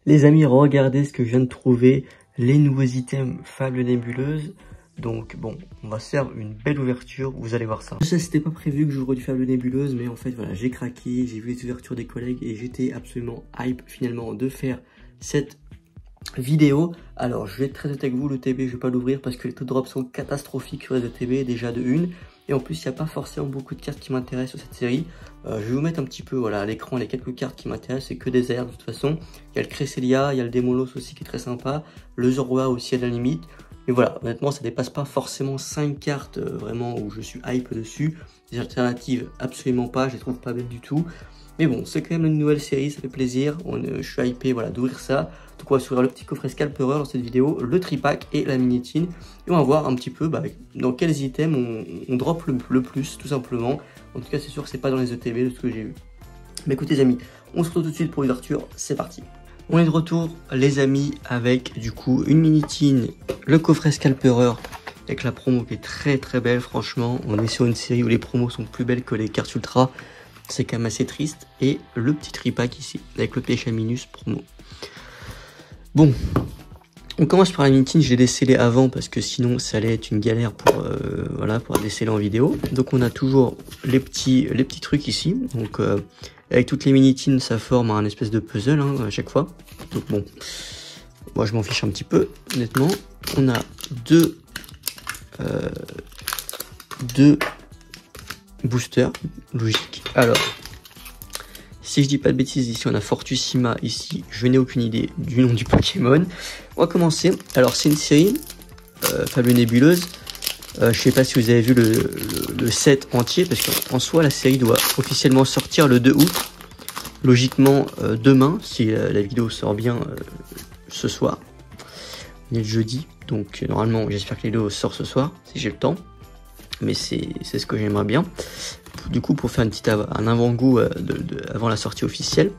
Les amis, regardez ce que je viens de trouver, les nouveaux items Fable Nébuleuse. Donc bon, on va se faire une belle ouverture, vous allez voir ça. Ça, c'était pas prévu que j'ouvre du Fable Nébuleuse, mais en fait voilà, j'ai craqué, j'ai vu les ouvertures des collègues et j'étais absolument hype finalement de faire cette vidéo. Alors je vais être très honnête avec vous, le TB je vais pas l'ouvrir parce que les taux de drop sont catastrophiques sur les ETB, déjà de une. Et en plus il n'y a pas forcément beaucoup de cartes qui m'intéressent sur cette série. Je vais vous mettre un petit peu voilà, à l'écran les quelques cartes qui m'intéressent, c'est que des airs de toute façon. Il y a le Cresselia, il y a le Démolos aussi qui est très sympa, le Zorua aussi à la limite. Mais voilà, honnêtement ça dépasse pas forcément 5 cartes vraiment où je suis hype dessus. Des alternatives absolument pas, je les trouve pas belles du tout. Mais bon, c'est quand même une nouvelle série, ça fait plaisir. Je suis hypé voilà, d'ouvrir ça. Donc on va s'ouvrir le petit coffret Scalperer dans cette vidéo, le tripack et la minitine. Et on va voir un petit peu dans quels items on drop le plus, tout simplement. En tout cas, c'est sûr que c'est pas dans les ETB de ce que j'ai vu. Mais écoutez les amis, on se retrouve tout de suite pour l'ouverture, c'est parti. On est de retour les amis avec du coup une minitine, le coffret Scalperer avec la promo qui est très très belle franchement. On est sur une série où les promos sont plus belles que les cartes ultra. C'est quand même assez triste. Et le petit tripack ici, avec le Péchaminus promo. Bon, on commence par la minitine, je l'ai décellé avant parce que sinon ça allait être une galère pour, voilà, pour déceller en vidéo. Donc on a toujours les petits trucs ici. Donc avec toutes les minitines, ça forme un espèce de puzzle hein, à chaque fois. Donc bon, moi je m'en fiche un petit peu, honnêtement. On a deux boosters, logique. Alors, si je dis pas de bêtises, ici on a Fortussima, ici je n'ai aucune idée du nom du Pokémon. On va commencer. Alors c'est une série Fable Nébuleuse. Je sais pas si vous avez vu le set entier, parce qu'en soi la série doit officiellement sortir le 2 août. Logiquement demain, si la vidéo sort bien ce soir. On est le jeudi, donc normalement j'espère que la vidéo sort ce soir, si j'ai le temps. Mais c'est ce que j'aimerais bien. Du coup, pour faire un avant-goût avant la sortie officielle.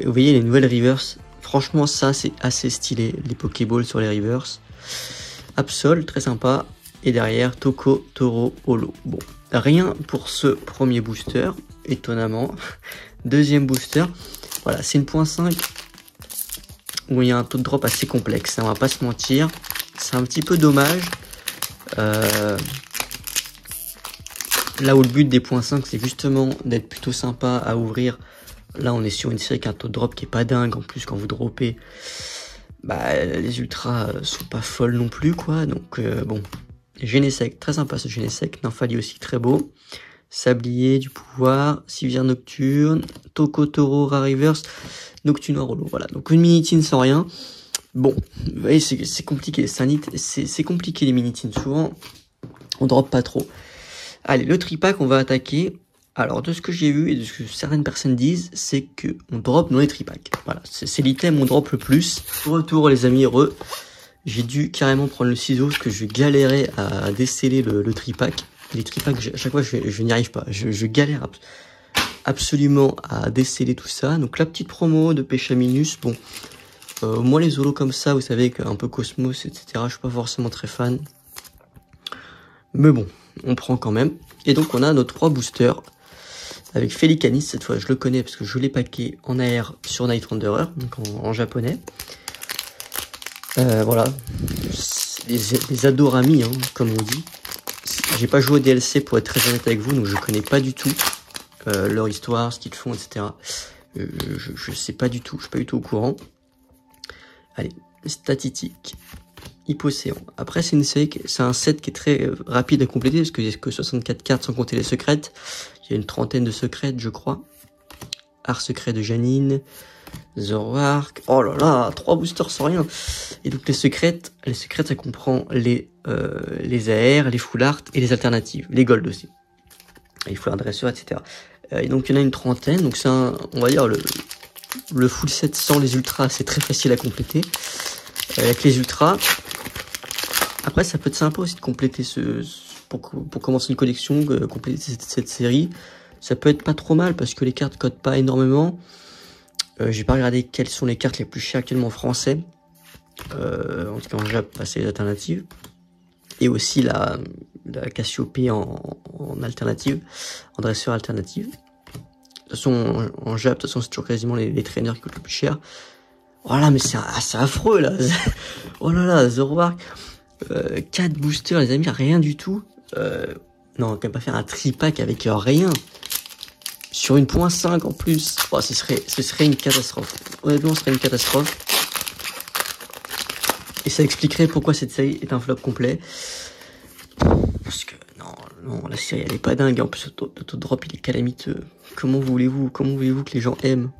Vous voyez les nouvelles reverse. Franchement, ça c'est assez stylé. Les Pokéballs sur les reverse. Absol, très sympa. Et derrière, Toko, Toro, Holo. Bon, rien pour ce premier booster, étonnamment. Deuxième booster. Voilà, c'est une 0.5 où il y a un taux de drop assez complexe. On va pas se mentir. C'est un petit peu dommage. Là où le but des points 5 c'est justement d'être plutôt sympa à ouvrir. Là on est sur une série avec un taux de drop qui est pas dingue. En plus quand vous droppez, les ultras sont pas folles non plus quoi. Donc bon, Genesect, très sympa ce Genesect. Nymphali aussi très beau. Sablier, du pouvoir, Civière Nocturne, Tokotoro, Rariverse, Nocturne Rolo. Voilà, donc une minitine sans rien. Bon, vous voyez, c'est compliqué, c'est compliqué les minitines, souvent on drop pas trop. Allez, le tripack, on va attaquer. Alors, de ce que j'ai vu et de ce que certaines personnes disent, c'est que on drop dans les tripacks. Voilà, c'est l'item où on drop le plus. Retour les amis, j'ai dû carrément prendre le ciseau parce que je galérais à déceler le tripack. Les tripacks, à chaque fois, je n'y arrive pas. Je galère absolument à déceler tout ça. Donc, la petite promo de Péchaminus, bon... moi les holos comme ça, vous savez, un peu Cosmos, etc. Je suis pas forcément très fan. Mais bon, on prend quand même. Et donc on a nos 3 boosters. Avec Felicanis, cette fois je le connais parce que je l'ai packé en AR sur Night Wanderer, donc en japonais. Voilà. Les Adorami, hein, comme on dit. J'ai pas joué au DLC pour être très honnête avec vous, donc je connais pas du tout leur histoire, ce qu'ils font, etc. Je sais pas du tout, je suis pas du tout au courant. Allez, Statitique, Hypocéan. Après, c'est un set qui est très rapide à compléter parce qu'il n'y a que 64 cartes sans compter les secrètes. Il y a une trentaine de secrètes, je crois. Art secret de Janine, Zoroark. Oh là là, 3 boosters sans rien. Et donc les secrètes, ça comprend les AR, les full art et les alternatives, les gold aussi. Les full art dresseur, etc. Et donc il y en a une trentaine. Donc c'est on va dire le full set sans les ultras, c'est très facile à compléter. Avec les ultras, après ça peut être sympa aussi de compléter pour commencer une collection, compléter cette série. Ça peut être pas trop mal parce que les cartes codent pas énormément. J'ai pas regardé quelles sont les cartes les plus chères actuellement en français. En tout cas en Jap, c'est les alternatives. Et aussi la Cassiope en alternative, en dresseur alternative. De toute façon, en Jap, de toute façon, c'est toujours quasiment les traîneurs qui coûtent le plus cher. Voilà, mais c'est affreux, là. Oh là là, Zoroark. 4 boosters, les amis, rien du tout. Non, on va quand même pas faire un tripack avec rien. Sur une .5 en plus. Oh, ce serait une catastrophe. Honnêtement, ce serait une catastrophe. Et ça expliquerait pourquoi cette série est un flop complet. Parce que, non, la série, elle est pas dingue. En plus, l'autodrop, il est calamiteux. Comment voulez-vous que les gens aiment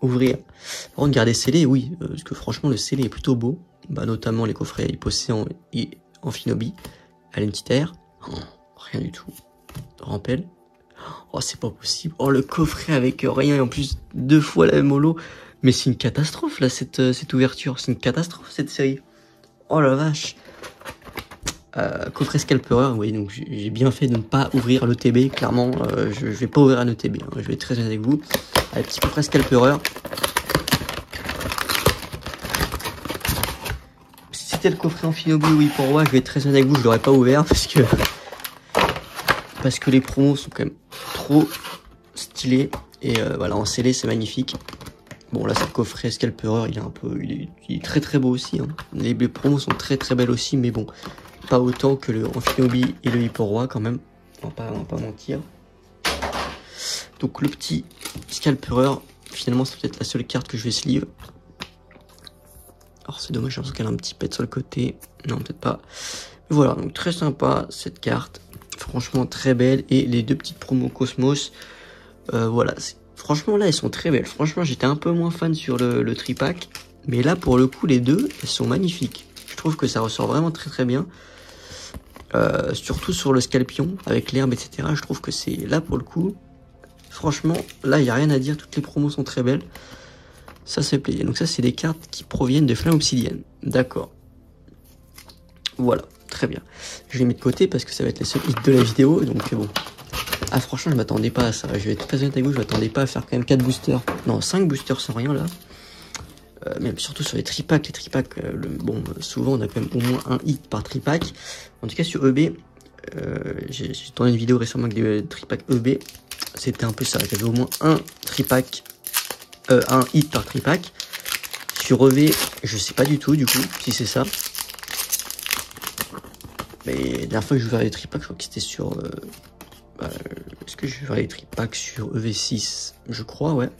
ouvrir? Par contre, garder scellé, oui. Parce que franchement, le scellé est plutôt beau. Bah, notamment les coffrets Hypocéan et Amphinobi. Allez, une petite air. Oh, rien du tout. Rampel. Oh, c'est pas possible. Oh, le coffret avec rien. Et en plus, 2 fois la même holo. Mais c'est une catastrophe, là, cette ouverture. C'est une catastrophe, cette série. Oh la vache. Coffret Scalperer, oui, donc j'ai bien fait de ne pas ouvrir l'ETB, clairement, je vais pas ouvrir un ETB, hein, je vais être très honnête avec vous. Allez, petit coffret Scalperer. Si c'était le coffret Amphinobi ou Hyporoi, je vais être très honnête avec vous, je l'aurais pas ouvert parce que les promos sont quand même trop stylés, et voilà, en scellé, c'est magnifique. Bon, là, c'est le coffret Scalperer, il est très très beau aussi, hein. Les promos sont très très belles aussi, mais bon, pas autant que le Amphinobi et le Hyporoi quand même, on va pas mentir. Donc le petit Scalperer, finalement c'est peut-être la seule carte que je vais sleeve. Alors c'est dommage, j'ai l'impression qu'elle a un petit pet sur le côté, non peut-être pas. Mais voilà, donc très sympa cette carte, franchement très belle, et les 2 petites promos Cosmos, voilà, franchement là elles sont très belles. Franchement j'étais un peu moins fan sur le tripack, mais là pour le coup les 2 elles sont magnifiques. Je trouve que ça ressort vraiment très très bien. Surtout sur le Scalpion, avec l'herbe, etc. Je trouve que c'est là pour le coup. Franchement, là, il n'y a rien à dire. Toutes les promos sont très belles. Ça, c'est plaisir. Donc ça, c'est des cartes qui proviennent de Flamme Obsidienne. D'accord. Voilà, très bien. Je les mets de côté parce que ça va être les seuls hits de la vidéo. Donc bon. Ah, franchement, je m'attendais pas à ça. Je vais être très honnête avec vous, je m'attendais pas à faire quand même 4 boosters. Non, 5 boosters sans rien, là. Même surtout sur les tripacks, bon, souvent on a quand même au moins un hit par tripack. En tout cas sur EB, j'ai tourné une vidéo récemment avec des tripacks EB, c'était un peu ça, j'avais au moins un tripack, un hit par tripack. Sur EV, je sais pas du tout du coup si c'est ça. Mais la dernière fois que je vais faire les tripacks, je crois que c'était sur... est-ce que je vais faire les tripacks sur EV6? Je crois, ouais.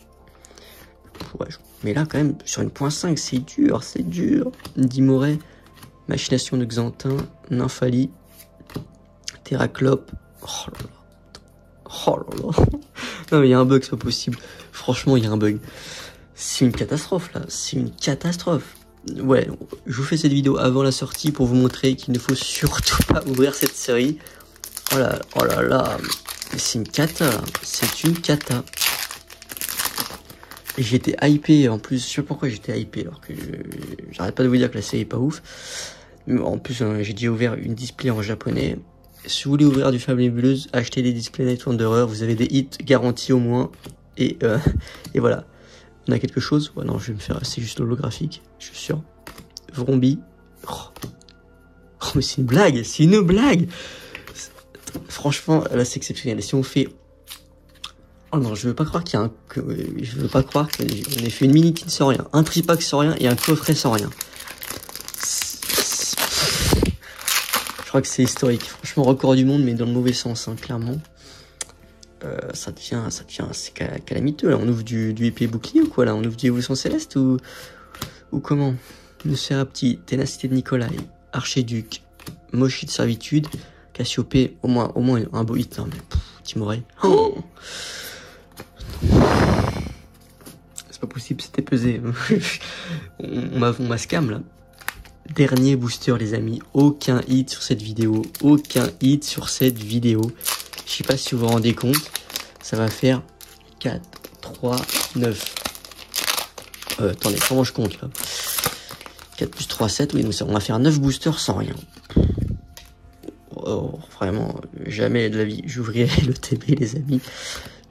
Ouais, mais là, quand même, sur une .5, c'est dur, c'est dur. Dimoret, Machination de Xantin, Nymphali, Terraclope. Oh là là. Oh là là. Non, mais il y a un bug, c'est pas possible. Franchement, il y a un bug. C'est une catastrophe, là. C'est une catastrophe. Ouais, je vous fais cette vidéo avant la sortie pour vous montrer qu'il ne faut surtout pas ouvrir cette série. Oh là là. C'est une cata, là. C'est une cata. Et j'étais hypé, en plus, je sais pas pourquoi j'étais hypé, alors que j'arrête pas de vous dire que la série est pas ouf. Mais en plus, j'ai déjà ouvert une display en japonais. Si vous voulez ouvrir du Fable Nébuleuse, achetez des displays Night Wanderer, vous avez des hits garantis au moins. Et voilà. On a quelque chose? Ouais, non, je vais me faire, c'est juste holographique, je suis sûr. Vrombi. Oh, mais c'est une blague, c'est une blague! Franchement, là, c'est exceptionnel. Et si on fait... Oh non, je veux pas croire qu'il y a je veux pas croire qu'on ait fait une mini-kit sans rien, un tripack sans rien et un coffret sans rien. Je crois que c'est historique. Franchement, record du monde, mais dans le mauvais sens, hein, clairement. Ça devient, c'est calamiteux, là. On ouvre du épée bouclier ou quoi, là? On ouvre du évolution céleste ou comment? Le Serapti, Ténacité de Nikolai, Archéduc, Mochi de Servitude, Cassiopée, au moins un beau hit, hein, mais Timoret. Oh, c'est pas possible, c'était pesé. on m'a scam là. Dernier booster les amis, aucun hit sur cette vidéo, aucun hit sur cette vidéo. Je sais pas si vous vous rendez compte, ça va faire 4, 3, 9. Attendez, comment je compte là? 4 plus 3, 7, oui, donc on va faire 9 boosters sans rien. Oh, vraiment, jamais de la vie, j'ouvrirai le TB les amis.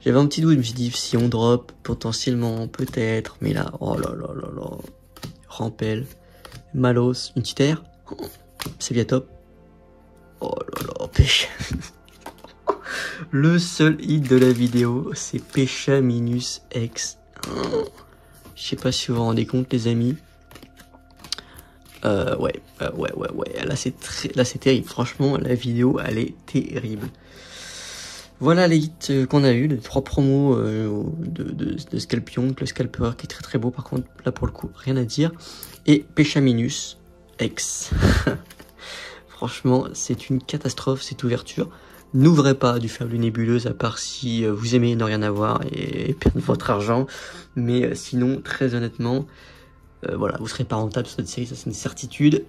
J'avais un petit doute, je me suis dit, si on drop, potentiellement, peut-être, mais là, oh là là là là. Rampel, Malos, une petite air, c'est bien top. Oh là là, Pécha. Le seul hit de la vidéo, c'est Pécha Minus X. Je sais pas si vous vous rendez compte, les amis. Ouais. Là, c'est terrible. Franchement, la vidéo, elle est terrible. Voilà les hits qu'on a eu, les 3 promos de Scalpion, le Scalper qui est très très beau. Par contre, là pour le coup, rien à dire. Et Pechaminus X. Franchement, c'est une catastrophe cette ouverture. N'ouvrez pas du Fable Nébuleuse à part si vous aimez ne rien avoir et perdre votre argent. Mais sinon, très honnêtement, voilà, vous serez pas rentable sur cette série, ça c'est une certitude.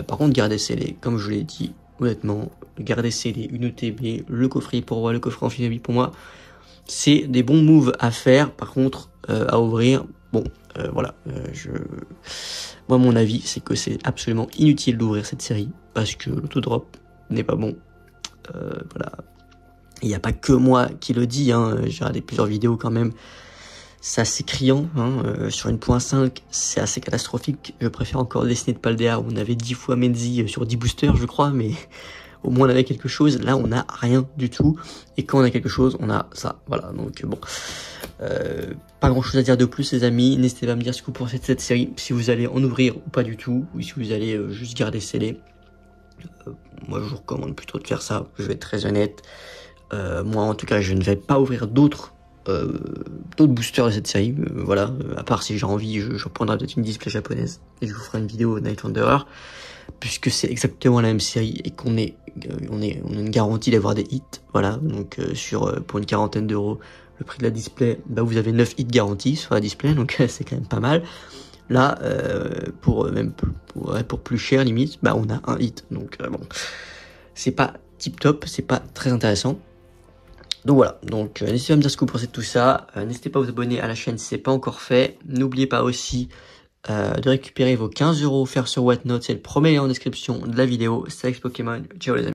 Par contre, gardez scellé, comme je vous l'ai dit, honnêtement, gardez scellé, une ETB, le coffret pour moi, le coffret en Shinobi pour moi, c'est des bons moves à faire. Par contre, à ouvrir, bon, voilà, moi mon avis c'est que c'est absolument inutile d'ouvrir cette série parce que l'autodrop n'est pas bon. Voilà, il n'y a pas que moi qui le dis, hein. J'ai regardé plusieurs vidéos quand même. C'est assez criant, hein. Sur une 1.5, c'est assez catastrophique. Je préfère encore le Destiny de Paldea où on avait 10 fois Menzi sur 10 boosters, je crois, mais au moins on avait quelque chose. Là, on n'a rien du tout. Et quand on a quelque chose, on a ça. Voilà, donc bon. Pas grand chose à dire de plus, les amis. N'hésitez pas à me dire ce que vous pensez de cette série, si vous allez en ouvrir ou pas du tout, ou si vous allez juste garder scellé. Moi, je vous recommande plutôt de faire ça. Je vais être très honnête. Moi, en tout cas, je ne vais pas ouvrir d'autres boosters de cette série, voilà, à part si j'ai envie, je reprendrai peut-être une display japonaise et je vous ferai une vidéo Night Wanderer, puisque c'est exactement la même série et qu'on a une garantie d'avoir des hits, voilà, donc pour une quarantaine d'euros, le prix de la display, bah vous avez 9 hits garantis sur la display, donc c'est quand même pas mal. Là, pour plus cher limite, bah on a un hit, donc bon, c'est pas tip top, c'est pas très intéressant. Donc voilà, donc n'hésitez pas à me dire ce que vous pensez de tout ça, n'hésitez pas à vous abonner à la chaîne si ce n'est pas encore fait, n'oubliez pas aussi de récupérer vos 15 € offerts sur Whatnot, c'est le premier lien en description de la vidéo, c'est avec Pokémon, ciao les amis.